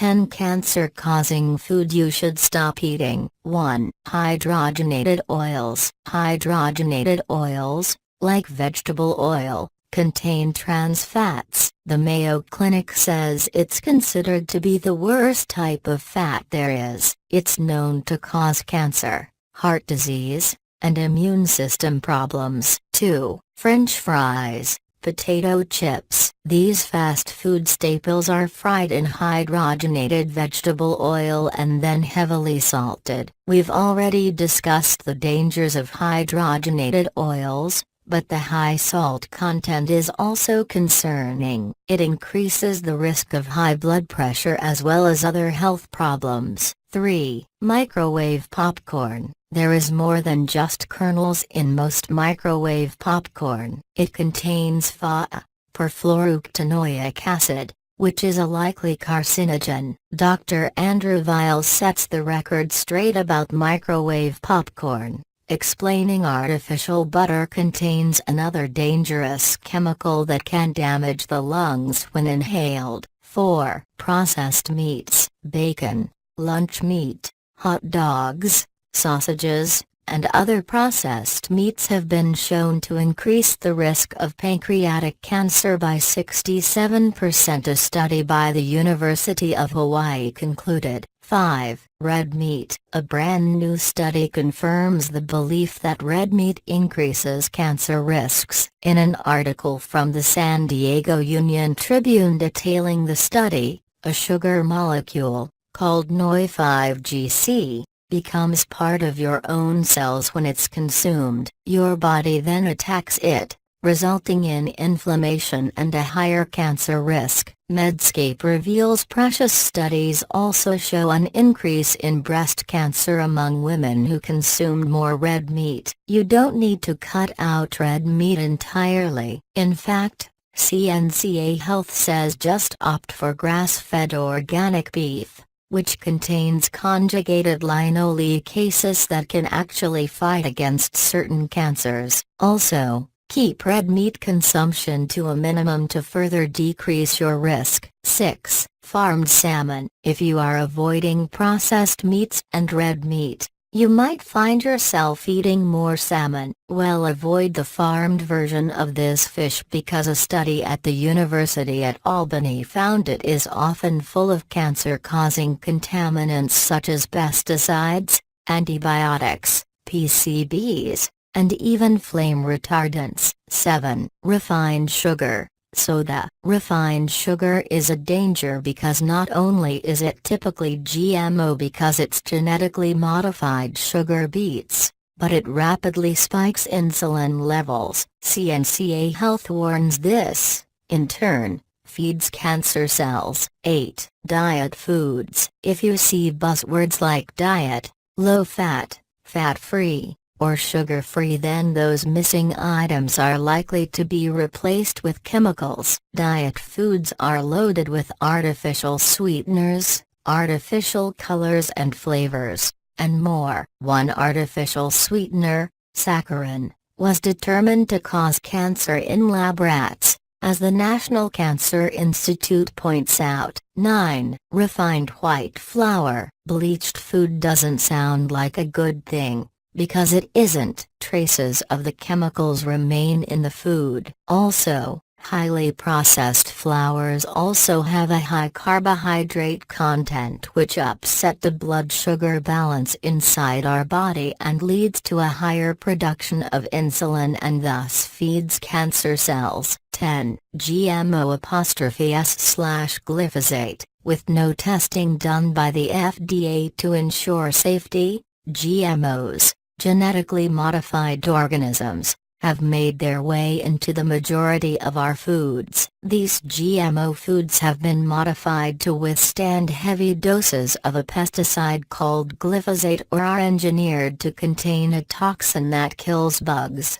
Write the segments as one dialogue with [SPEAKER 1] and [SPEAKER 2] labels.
[SPEAKER 1] 10 cancer-causing food you should stop eating. 1. Hydrogenated oils. Hydrogenated oils, like vegetable oil, contain trans fats. The Mayo Clinic says it's considered to be the worst type of fat there is. It's known to cause cancer, heart disease, and immune system problems. 2. French fries. Potato chips. These fast food staples are fried in hydrogenated vegetable oil and then heavily salted. We've already discussed the dangers of hydrogenated oils, but the high salt content is also concerning. It increases the risk of high blood pressure as well as other health problems. 3. Microwave popcorn. There is more than just kernels in most microwave popcorn. It contains PFOA, perfluorooctanoic acid, which is a likely carcinogen. Dr. Andrew Weil sets the record straight about microwave popcorn, explaining artificial butter contains another dangerous chemical that can damage the lungs when inhaled. 4. Processed meats. Bacon, lunch meat, hot dogs, sausages, and other processed meats have been shown to increase the risk of pancreatic cancer by 67%, a study by the University of Hawaii concluded. 5. Red meat. A brand new study confirms the belief that red meat increases cancer risks. In an article from the San Diego Union Tribune detailing the study, a sugar molecule, called NOI5GC, becomes part of your own cells when it's consumed. Your body then attacks it, resulting in inflammation and a higher cancer risk. Medscape reveals precious studies also show an increase in breast cancer among women who consumed more red meat. You don't need to cut out red meat entirely. In fact, CNCA Health says just opt for grass-fed organic beef, which contains conjugated linoleicases that can actually fight against certain cancers. Also, keep red meat consumption to a minimum to further decrease your risk. 6. Farmed salmon. If you are avoiding processed meats and red meat, you might find yourself eating more salmon. Well, avoid the farmed version of this fish because a study at the University at Albany found it is often full of cancer-causing contaminants such as pesticides, antibiotics, PCBs, and even flame retardants. 7. Refined sugar. Soda. Refined sugar is a danger because not only is it typically GMO because it's genetically modified sugar beets, but it rapidly spikes insulin levels. CNCA Health warns this, in turn, feeds cancer cells. 8. Diet foods. If you see buzzwords like diet, low-fat, fat-free, or sugar-free, then those missing items are likely to be replaced with chemicals. Diet foods are loaded with artificial sweeteners, artificial colors and flavors, and more. One artificial sweetener, saccharin, was determined to cause cancer in lab rats, as the National Cancer Institute points out. 9. Refined white flour. Bleached food doesn't sound like a good thing, because it isn't. Traces of the chemicals remain in the food. Also, highly processed flours also have a high carbohydrate content which upset the blood sugar balance inside our body and leads to a higher production of insulin and thus feeds cancer cells. 10. GMO'(S/glyphosate). With no testing done by the FDA to ensure safety, GMOs, genetically modified organisms, have made their way into the majority of our foods. These GMO foods have been modified to withstand heavy doses of a pesticide called glyphosate or are engineered to contain a toxin that kills bugs.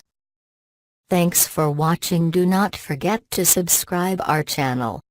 [SPEAKER 1] Thanks for watching. Do not forget to subscribe our channel.